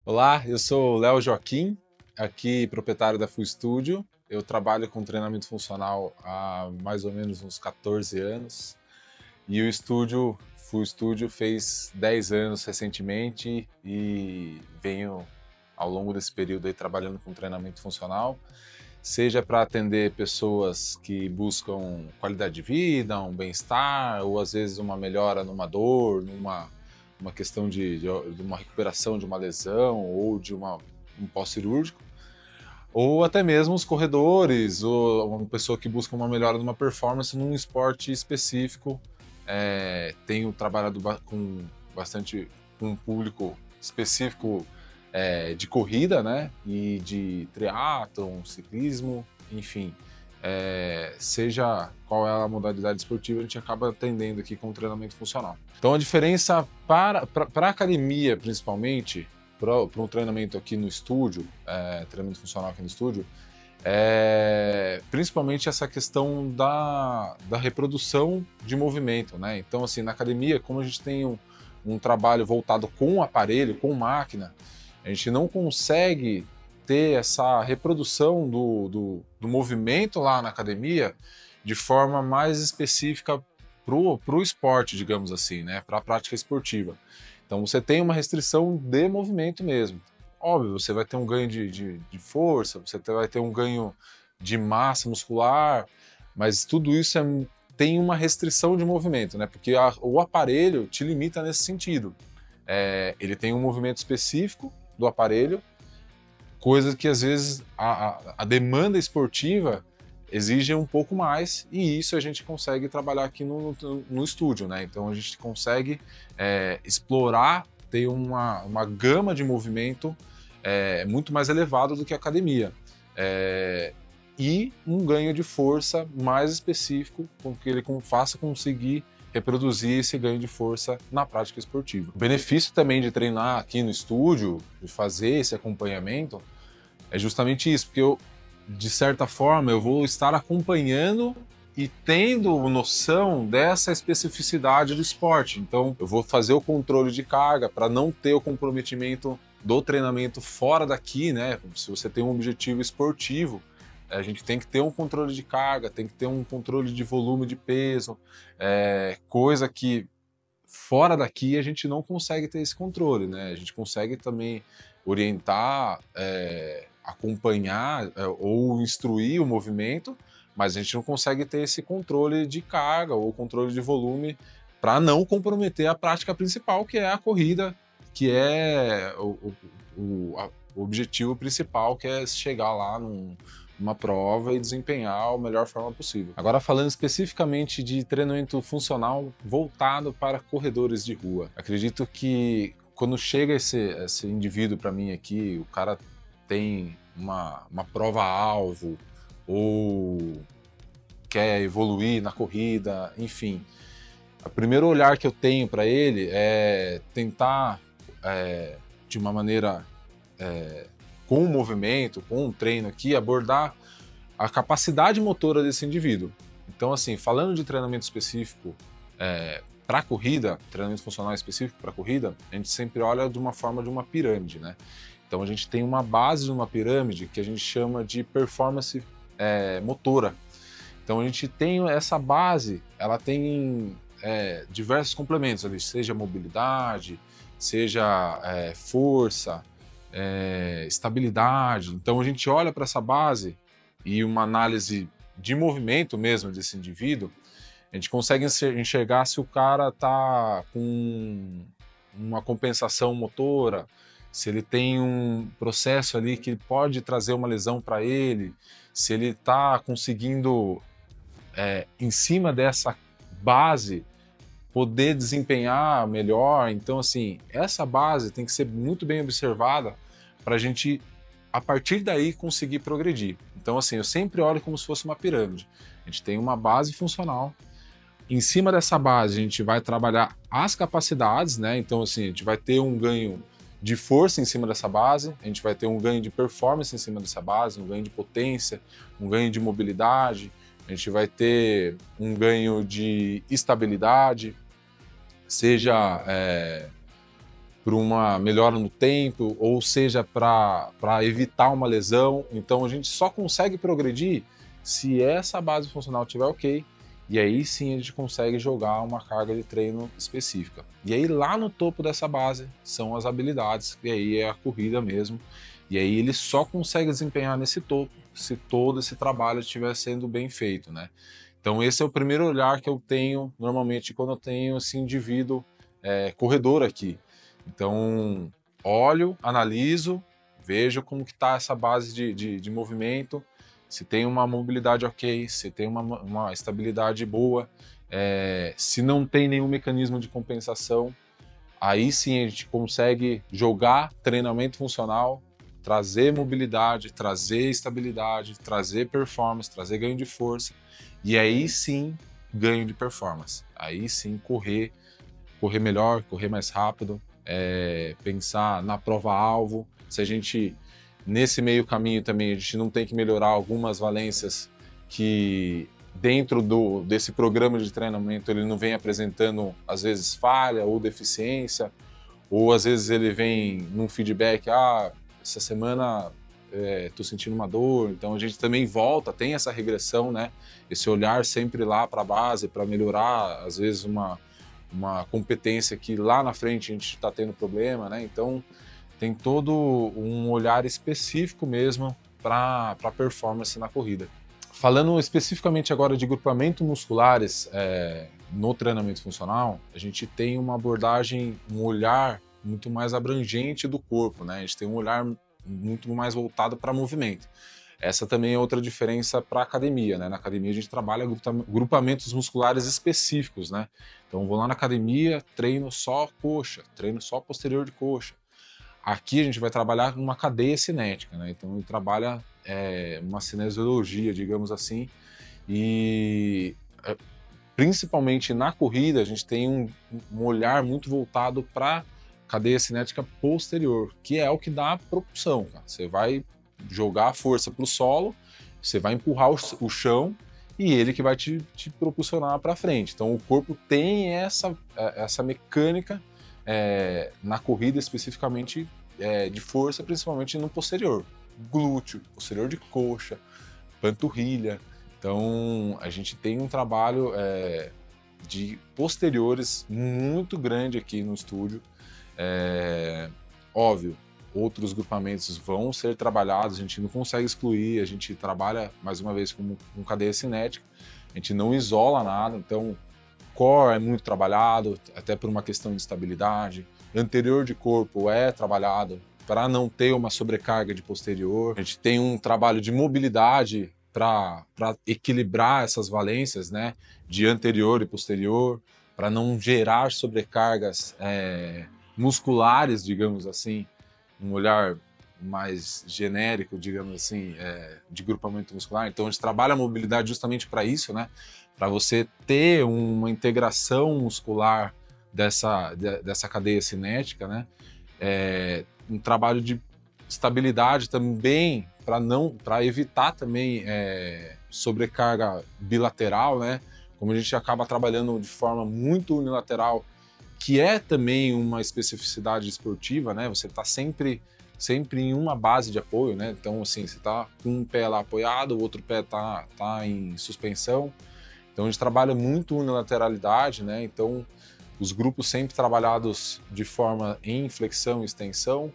Olá, eu sou o Léo Joaquim, aqui proprietário da Full Studio. Eu trabalho com treinamento funcional há mais ou menos uns 14 anos e o estúdio, Full Studio, fez 10 anos recentemente e venho ao longo desse período aí trabalhando com treinamento funcional, seja para atender pessoas que buscam qualidade de vida, um bem-estar ou às vezes uma melhora numa dor, uma questão de uma recuperação de uma lesão ou de um pós-cirúrgico, ou até mesmo os corredores, ou uma pessoa que busca uma melhora numa performance num esporte específico. Tenho trabalhado bastante com um público específico de corrida, né? E de triatlon, ciclismo, enfim. Seja qual é a modalidade esportiva, a gente acaba atendendo aqui com treinamento funcional. Então a diferença para a academia, principalmente, para um treinamento aqui no estúdio, treinamento funcional aqui no estúdio, principalmente essa questão da reprodução de movimento, né? Então, assim, na academia, como a gente tem um trabalho voltado com aparelho, com máquina, a gente não consegue ter essa reprodução do movimento lá na academia de forma mais específica para o esporte, digamos assim, né? Para a prática esportiva. Então você tem uma restrição de movimento mesmo. Óbvio, você vai ter um ganho de força, você vai ter um ganho de massa muscular, mas tudo isso tem uma restrição de movimento, né? Porque o aparelho te limita nesse sentido. Ele tem um movimento específico do aparelho, coisa que às vezes a demanda esportiva exige um pouco mais, e isso a gente consegue trabalhar aqui no estúdio, né? Então a gente consegue explorar, ter uma gama de movimento muito mais elevado do que a academia. E um ganho de força mais específico, com que ele faça conseguir reproduzir esse ganho de força na prática esportiva. O benefício também de treinar aqui no estúdio, de fazer esse acompanhamento, é justamente isso, porque de certa forma, eu vou estar acompanhando e tendo noção dessa especificidade do esporte. Então, eu vou fazer o controle de carga para não ter o comprometimento do treinamento fora daqui, né? Se você tem um objetivo esportivo, a gente tem que ter um controle de carga, tem que ter um controle de volume de peso, coisa que fora daqui a gente não consegue ter esse controle, né? A gente consegue também orientar, acompanhar ou instruir o movimento, mas a gente não consegue ter esse controle de carga ou controle de volume para não comprometer a prática principal, que é a corrida, que é o objetivo principal, que é chegar lá numa prova e desempenhar a melhor forma possível. Agora, falando especificamente de treinamento funcional voltado para corredores de rua, acredito que quando chega esse indivíduo para mim aqui, o cara tem uma prova-alvo ou quer evoluir na corrida, enfim. O primeiro olhar que eu tenho para ele é tentar, de uma maneira, com o movimento, com o treino aqui, abordar a capacidade motora desse indivíduo. Então, assim, falando de treinamento específico para corrida, treinamento funcional específico para corrida, a gente sempre olha de uma forma de uma pirâmide, né? Então a gente tem uma base de uma pirâmide que a gente chama de performance motora. Então a gente tem essa base, ela tem diversos complementos ali, seja mobilidade, seja força, estabilidade. Então a gente olha para essa base e uma análise de movimento mesmo desse indivíduo, a gente consegue enxergar se o cara está com uma compensação motora, se ele tem um processo ali que pode trazer uma lesão para ele, se ele está conseguindo, em cima dessa base, poder desempenhar melhor. Então, assim, essa base tem que ser muito bem observada para a gente, a partir daí, conseguir progredir. Então, assim, eu sempre olho como se fosse uma pirâmide. A gente tem uma base funcional. Em cima dessa base, a gente vai trabalhar as capacidades, né? Então, assim, a gente vai ter um ganho de força em cima dessa base, a gente vai ter um ganho de performance em cima dessa base, um ganho de potência, um ganho de mobilidade, a gente vai ter um ganho de estabilidade, seja para uma melhora no tempo, ou seja, para evitar uma lesão. Então a gente só consegue progredir se essa base funcional estiver ok, e aí sim a gente consegue jogar uma carga de treino específica. E aí lá no topo dessa base são as habilidades, e aí é a corrida mesmo. E aí ele só consegue desempenhar nesse topo se todo esse trabalho estiver sendo bem feito, né? Então esse é o primeiro olhar que eu tenho normalmente quando eu tenho esse indivíduo corredor aqui. Então olho, analiso, vejo como que está essa base de movimento, se tem uma mobilidade ok, se tem uma estabilidade boa, se não tem nenhum mecanismo de compensação, aí sim a gente consegue jogar treinamento funcional, trazer mobilidade, trazer estabilidade, trazer performance, trazer ganho de força, e aí sim ganho de performance. Aí sim correr melhor, correr mais rápido, pensar na prova-alvo. Se a gente, nesse meio caminho também, a gente não tem que melhorar algumas valências que dentro desse programa de treinamento ele não vem apresentando, às vezes, falha ou deficiência, ou às vezes ele vem num feedback, essa semana tô sentindo uma dor, então a gente também volta, tem essa regressão, né? Esse olhar sempre lá para a base, para melhorar, às vezes, uma competência que lá na frente a gente está tendo problema, né? Então tem todo um olhar específico mesmo para performance na corrida. Falando especificamente agora de grupamentos musculares no treinamento funcional, a gente tem uma abordagem, um olhar muito mais abrangente do corpo, né? A gente tem um olhar muito mais voltado para movimento. Essa também é outra diferença para a academia, né? Na academia a gente trabalha grupamentos musculares específicos, né? Então vou lá na academia, treino só coxa, treino só posterior de coxa. Aqui a gente vai trabalhar uma cadeia cinética, né? Então ele trabalha uma cinesiologia, digamos assim, e principalmente na corrida a gente tem um olhar muito voltado para cadeia cinética posterior, que é o que dá a propulsão, cara. Você vai jogar a força para o solo, você vai empurrar o chão e ele que vai te propulsionar para frente. Então o corpo tem essa mecânica na corrida especificamente de força, principalmente no posterior, glúteo, posterior de coxa, panturrilha. Então a gente tem um trabalho de posteriores muito grande aqui no estúdio. Óbvio, outros grupamentos vão ser trabalhados, a gente não consegue excluir, a gente trabalha, mais uma vez, com cadeia cinética, a gente não isola nada, então core é muito trabalhado, até por uma questão de estabilidade, anterior de corpo é trabalhado para não ter uma sobrecarga de posterior, a gente tem um trabalho de mobilidade para equilibrar essas valências, né, de anterior e posterior, para não gerar sobrecargas musculares, digamos assim, um olhar mais genérico, digamos assim, de grupamento muscular. Então a gente trabalha a mobilidade justamente para isso, né? Para você ter uma integração muscular dessa cadeia cinética, né? Um trabalho de estabilidade também para evitar também sobrecarga bilateral, né? Como a gente acaba trabalhando de forma muito unilateral, que é também uma especificidade esportiva, né? Você está sempre em uma base de apoio, né? Então, assim, você está com um pé lá apoiado, o outro pé tá em suspensão. Então, a gente trabalha muito unilateralidade, né? Então, os grupos sempre trabalhados de forma em flexão e extensão.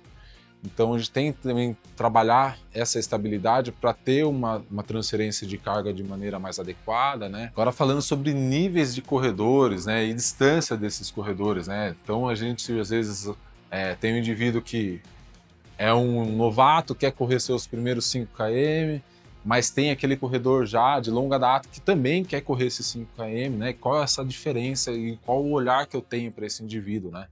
Então, a gente tem que também trabalhar essa estabilidade para ter uma transferência de carga de maneira mais adequada, né? Agora, falando sobre níveis de corredores, né, e distância desses corredores, né? Então, a gente, às vezes, tem um indivíduo que é um novato, quer correr seus primeiros 5 km, mas tem aquele corredor já de longa data que também quer correr esses 5 km, né? Qual é essa diferença e qual o olhar que eu tenho para esse indivíduo, né?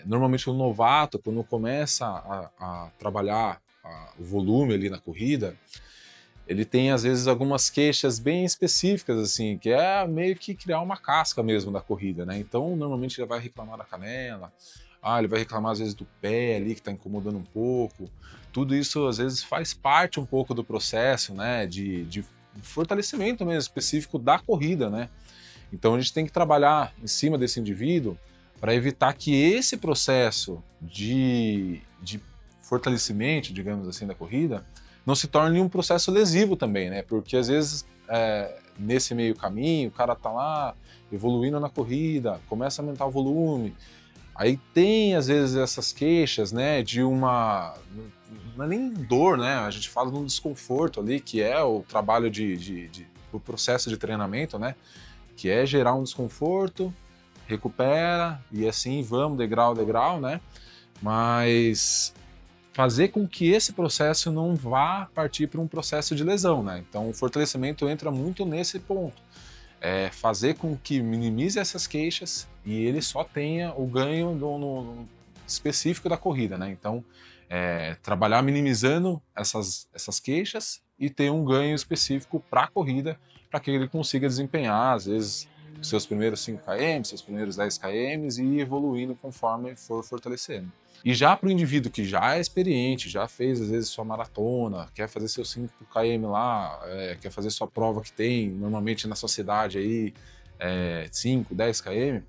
Normalmente o novato, quando começa a trabalhar o volume ali na corrida, ele tem às vezes algumas queixas bem específicas, assim, que é meio que criar uma casca mesmo da corrida, né? Então normalmente ele vai reclamar da canela, ele vai reclamar às vezes do pé ali que está incomodando um pouco. Tudo isso às vezes faz parte um pouco do processo, né? De fortalecimento mesmo específico da corrida, né? Então a gente tem que trabalhar em cima desse indivíduo para evitar que esse processo de fortalecimento, digamos assim, da corrida, não se torne um processo lesivo também, né? Porque às vezes nesse meio caminho o cara tá lá evoluindo na corrida, começa a aumentar o volume, aí tem às vezes essas queixas, né, de uma, não é nem dor, né? A gente fala de um desconforto ali, que é o trabalho o processo de treinamento, né? Que é gerar um desconforto, recupera e assim vamos degrau a degrau, né? Mas fazer com que esse processo não vá partir para um processo de lesão, né? Então o fortalecimento entra muito nesse ponto. É fazer com que minimize essas queixas e ele só tenha o ganho no específico da corrida, né? Então, trabalhar minimizando essas queixas e ter um ganho específico para a corrida, para que ele consiga desempenhar, às vezes, os seus primeiros 5 km, seus primeiros 10 km e ir evoluindo conforme for fortalecendo. E já para o indivíduo que já é experiente, já fez às vezes sua maratona, quer fazer seus 5 km lá, quer fazer sua prova que tem normalmente na sua cidade aí, 5, 10 km,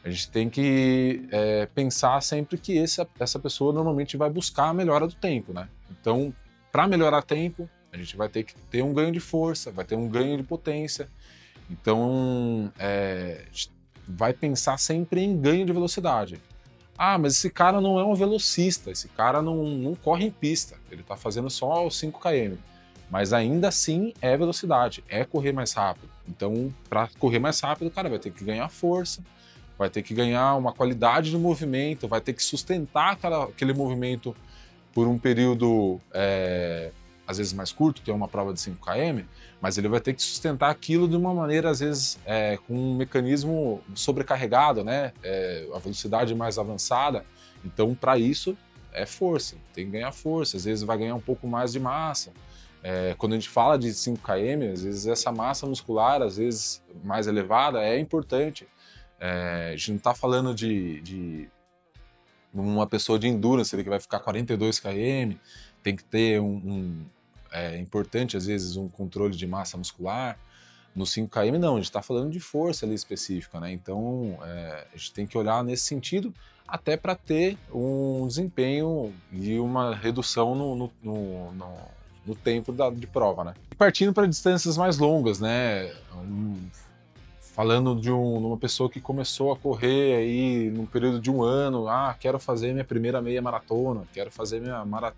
a gente tem que pensar sempre que essa pessoa normalmente vai buscar a melhora do tempo, né? Então, para melhorar tempo, a gente vai ter que ter um ganho de força, vai ter um ganho de potência. Então, a gente vai pensar sempre em ganho de velocidade. Ah, mas esse cara não é um velocista, esse cara não corre em pista, ele está fazendo só os 5 km. Mas ainda assim é velocidade, é correr mais rápido. Então, para correr mais rápido, o cara vai ter que ganhar força, vai ter que ganhar uma qualidade de movimento, vai ter que sustentar aquele movimento por um período, às vezes mais curto, que é uma prova de 5 km, mas ele vai ter que sustentar aquilo de uma maneira, às vezes, com um mecanismo sobrecarregado, né? A velocidade mais avançada. Então, para isso, é força, tem que ganhar força, às vezes vai ganhar um pouco mais de massa. Quando a gente fala de 5 km, às vezes essa massa muscular, às vezes mais elevada, é importante. A gente não está falando de uma pessoa de endurance que vai ficar 42 km, tem que ter é importante, às vezes, um controle de massa muscular. No 5 km, não, a gente está falando de força ali específica, né? Então, a gente tem que olhar nesse sentido, até para ter um desempenho e uma redução no tempo de prova, né? E partindo para distâncias mais longas, né? Falando de uma pessoa que começou a correr aí no período de um ano, quero fazer minha primeira meia maratona, quero fazer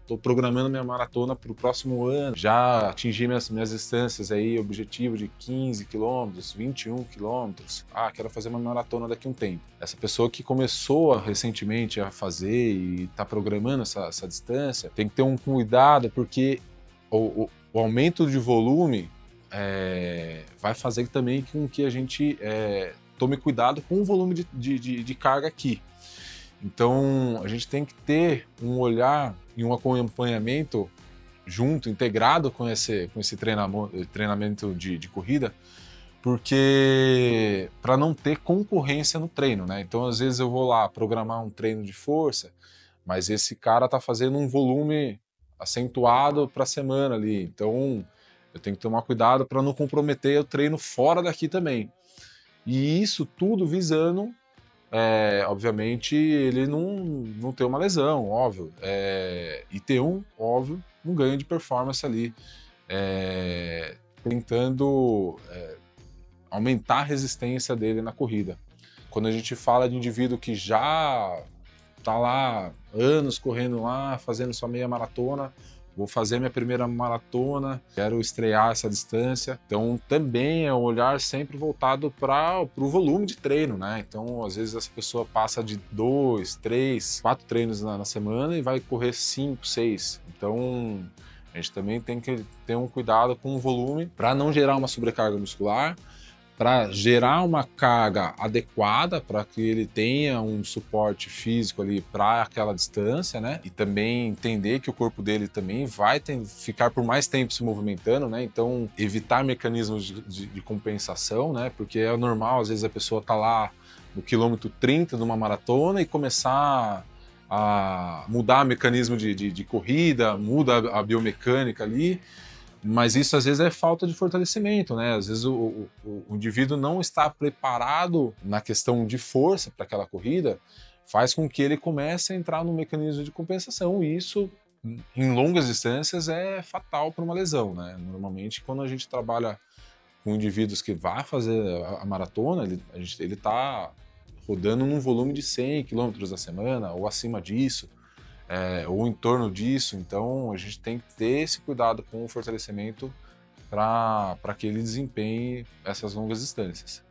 tô programando minha maratona para o próximo ano, já atingi minhas distâncias aí, objetivo de 15 quilômetros, 21 quilômetros, quero fazer uma maratona daqui a um tempo. Essa pessoa que começou recentemente a fazer e está programando essa distância, tem que ter um cuidado, porque o aumento de volume vai fazer também com que a gente tome cuidado com o volume de carga aqui. Então, a gente tem que ter um olhar e um acompanhamento junto, integrado com esse treinamento de corrida, porque para não ter concorrência no treino, né? Então, às vezes eu vou lá programar um treino de força, mas esse cara tá fazendo um volume acentuado para a semana ali. Então, eu tenho que tomar cuidado para não comprometer o treino fora daqui também. E isso tudo visando, obviamente, ele não ter uma lesão, óbvio. E ter óbvio, um ganho de performance ali. Tentando aumentar a resistência dele na corrida. Quando a gente fala de indivíduo que já está lá anos correndo lá, fazendo sua meia maratona, vou fazer minha primeira maratona, quero estrear essa distância. Então, também é um olhar sempre voltado para o volume de treino, né? Então, às vezes, essa pessoa passa de 2, 3, 4 treinos na semana e vai correr 5, 6. Então, a gente também tem que ter um cuidado com o volume para não gerar uma sobrecarga muscular, para gerar uma carga adequada para que ele tenha um suporte físico ali para aquela distância, né? E também entender que o corpo dele também vai ficar por mais tempo se movimentando, né? Então, evitar mecanismos de compensação, né? Porque é normal, às vezes a pessoa tá lá no quilômetro 30 de uma maratona e começar a mudar o mecanismo de corrida, muda a biomecânica ali, Mas isso às vezes é falta de fortalecimento, né? Às vezes o indivíduo não está preparado na questão de força para aquela corrida, faz com que ele comece a entrar no mecanismo de compensação, e isso, em longas distâncias, é fatal para uma lesão, né? Normalmente, quando a gente trabalha com indivíduos que vão fazer a maratona, ele está rodando num volume de 100 km na semana, ou acima disso, ou em torno disso. Então a gente tem que ter esse cuidado com o fortalecimento para que ele desempenhe essas longas distâncias.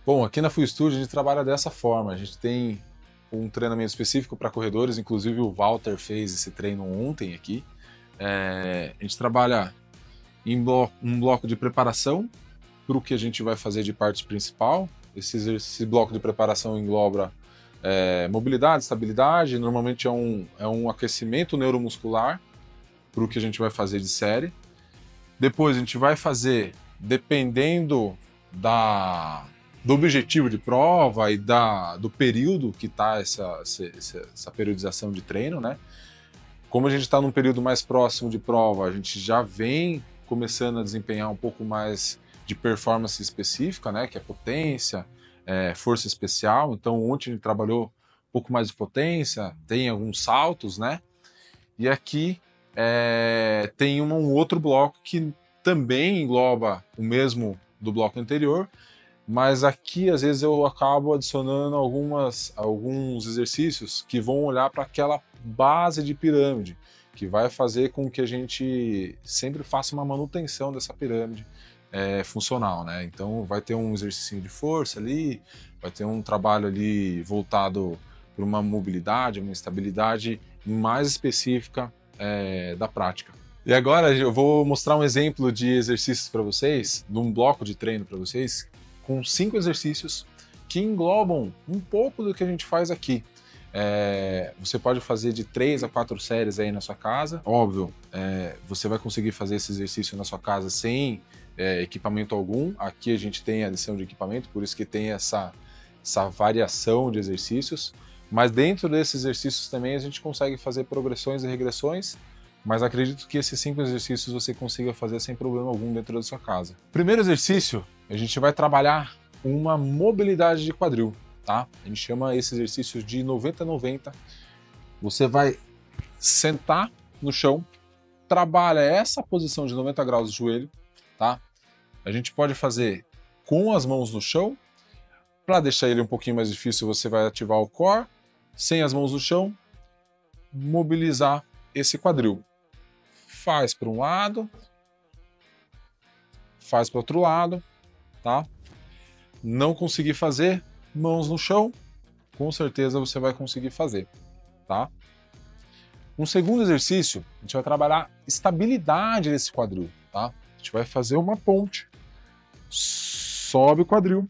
Bom, aqui na Full Studio a gente trabalha dessa forma. A gente tem um treinamento específico para corredores, inclusive o Walter fez esse treino ontem aqui. A gente trabalha em um bloco de preparação para o que a gente vai fazer de parte principal. Esse bloco de preparação engloba mobilidade, estabilidade, normalmente é um aquecimento neuromuscular para o que a gente vai fazer de série. Depois a gente vai fazer, dependendo do objetivo de prova e do período que está essa periodização de treino, né? Como a gente está num período mais próximo de prova, a gente já vem começando a desempenhar um pouco mais de performance específica, né? Que é potência, força especial. Então ontem a gente trabalhou um pouco mais de potência, tem alguns saltos, né? E aqui tem um outro bloco que também engloba o mesmo do bloco anterior, mas aqui às vezes eu acabo adicionando alguns exercícios que vão olhar para aquela base de pirâmide, que vai fazer com que a gente sempre faça uma manutenção dessa pirâmide funcional, né? Então vai ter um exercício de força ali, vai ter um trabalho ali voltado para uma mobilidade, uma estabilidade mais específica da prática. E agora eu vou mostrar um exemplo de exercícios para vocês, de um bloco de treino para vocês, com 5 exercícios que englobam um pouco do que a gente faz aqui. Você pode fazer de 3 a 4 séries aí na sua casa. Óbvio, você vai conseguir fazer esse exercício na sua casa sem equipamento algum. Aqui a gente tem a adição de equipamento, por isso que tem essa variação de exercícios. Mas dentro desses exercícios também a gente consegue fazer progressões e regressões, mas acredito que esses 5 exercícios você consiga fazer sem problema algum dentro da sua casa. Primeiro exercício, a gente vai trabalhar uma mobilidade de quadril, tá? A gente chama esse exercício de 90-90. Você vai sentar no chão, trabalha essa posição de 90 graus do joelho, tá? A gente pode fazer com as mãos no chão. Para deixar ele um pouquinho mais difícil, você vai ativar o core, sem as mãos no chão, mobilizar esse quadril. Faz para um lado, faz para o outro lado, tá? Não conseguir fazer, mãos no chão, com certeza você vai conseguir fazer, tá? Um segundo exercício, a gente vai trabalhar estabilidade desse quadril, tá? A gente vai fazer uma ponte, sobe o quadril,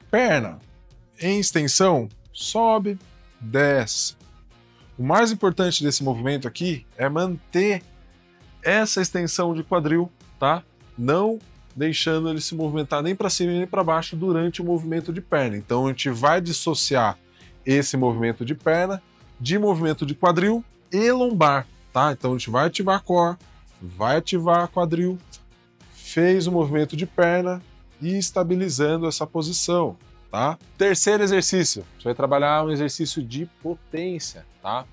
perna em extensão, sobe, desce. O mais importante desse movimento aqui é manter essa extensão de quadril, tá? Não deixando ele se movimentar nem para cima nem para baixo durante o movimento de perna. Então a gente vai dissociar esse movimento de perna de movimento de quadril e lombar, tá? Então a gente vai ativar core, vai ativar quadril, fez o movimento de perna e estabilizando essa posição, tá? Terceiro exercício, a gente vai trabalhar um exercício de potência, tá?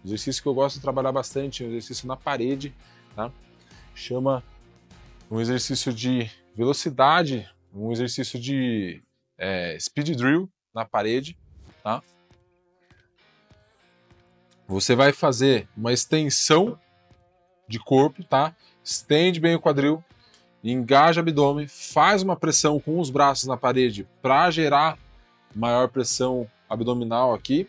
Exercício que eu gosto de trabalhar bastante, um exercício na parede, tá? Chama um exercício de velocidade, um exercício de speed drill na parede, tá? Você vai fazer uma extensão de corpo, tá? Estende bem o quadril, engaja o abdômen, faz uma pressão com os braços na parede para gerar maior pressão abdominal aqui.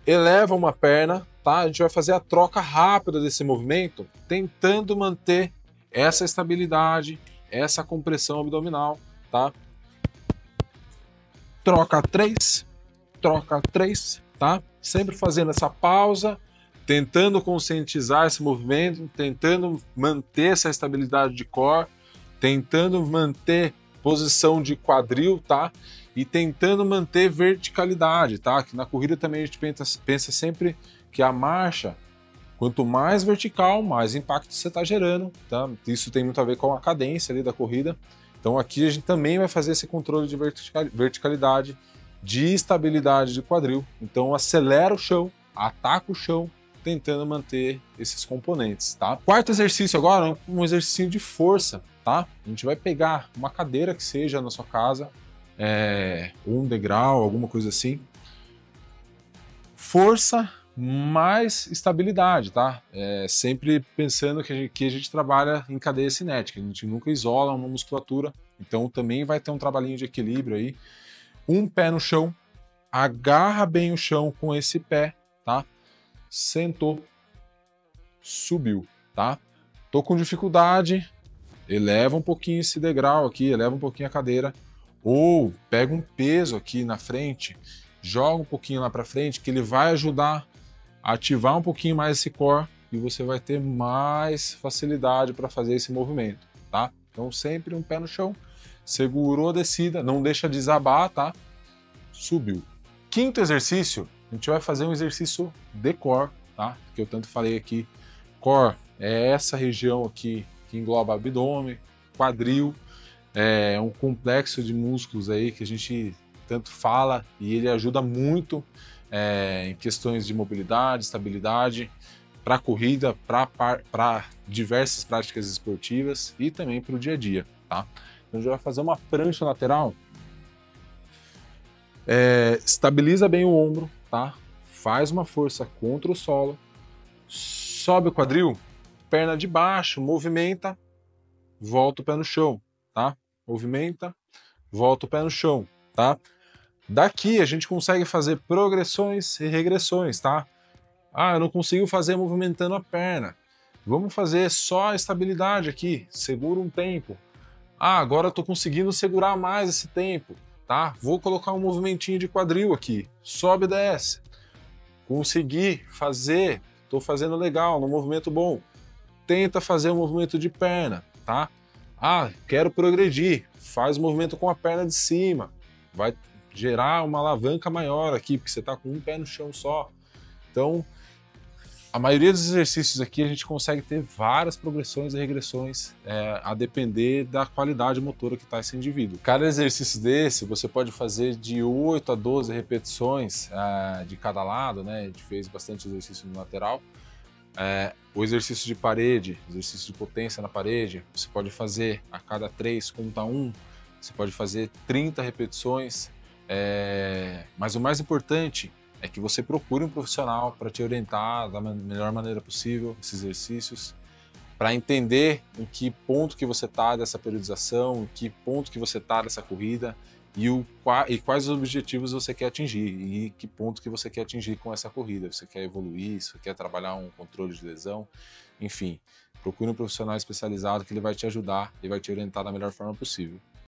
Eleva uma perna, tá? A gente vai fazer a troca rápida desse movimento, tentando manter essa estabilidade, essa compressão abdominal, tá? Troca 3, tá? Sempre fazendo essa pausa, tentando conscientizar esse movimento, tentando manter essa estabilidade de core, tentando manter posição de quadril, tá? E tentando manter verticalidade, tá? Que na corrida também a gente pensa sempre que a marcha Quanto mais vertical, mais impacto você está gerando, tá? Isso tem muito a ver com a cadência ali da corrida. Então aqui a gente também vai fazer esse controle de verticalidade, de estabilidade de quadril. Então acelera o chão, ataca o chão, tentando manter esses componentes, tá? Quarto exercício agora, um exercício de força, tá? A gente vai pegar uma cadeira que seja na sua casa, um degrau, alguma coisa assim. Força mais estabilidade, tá? Sempre pensando que a gente trabalha em cadeia cinética, a gente nunca isola uma musculatura, então também vai ter um trabalhinho de equilíbrio aí. Um pé no chão, agarra bem o chão com esse pé, tá? Sentou, subiu, tá? Tô com dificuldade, eleva um pouquinho esse degrau aqui, eleva um pouquinho a cadeira, ou pega um peso aqui na frente, joga um pouquinho lá para frente, que ele vai ajudar a ativar um pouquinho mais esse core e você vai ter mais facilidade para fazer esse movimento, tá? Então sempre um pé no chão, segurou a descida, não deixa desabar, tá? Subiu. Quinto exercício, a gente vai fazer um exercício de core, tá? Que eu tanto falei aqui. Core é essa região aqui que engloba abdômen, quadril, é um complexo de músculos aí que a gente tanto fala e ele ajuda muito em questões de mobilidade, estabilidade, para corrida, para diversas práticas esportivas e também para o dia a dia, tá? Então a gente vai fazer uma prancha lateral, estabiliza bem o ombro, tá? Faz uma força contra o solo, sobe o quadril, perna de baixo, movimenta, volta o pé no chão, tá? Movimenta, volta o pé no chão, tá? Daqui a gente consegue fazer progressões e regressões, tá? Ah, eu não consigo fazer movimentando a perna. Vamos fazer só a estabilidade aqui, segura um tempo. Ah, agora eu tô conseguindo segurar mais esse tempo, tá? Vou colocar um movimentinho de quadril aqui, sobe e desce. Consegui fazer, tô fazendo legal, no movimento bom. Tenta fazer um movimento de perna, tá? Ah, quero progredir, faz o movimento com a perna de cima. Vai gerar uma alavanca maior aqui, porque você está com um pé no chão só. Então, a maioria dos exercícios aqui a gente consegue ter várias progressões e regressões a depender da qualidade motora que está esse indivíduo. Cada exercício desse você pode fazer de 8 a 12 repetições de cada lado, né? A gente fez bastante exercício no lateral. O exercício de parede, exercício de potência na parede, você pode fazer a cada 3, conta 1, você pode fazer 30 repetições. Mas o mais importante é que você procure um profissional para te orientar da melhor maneira possível esses exercícios, para entender em que ponto que você está dessa periodização, em que ponto que você está dessa corrida e quais os objetivos você quer atingir e que ponto que você quer atingir com essa corrida. Você quer evoluir, você quer trabalhar um controle de lesão, enfim. Procure um profissional especializado que ele vai te ajudar e vai te orientar da melhor forma possível.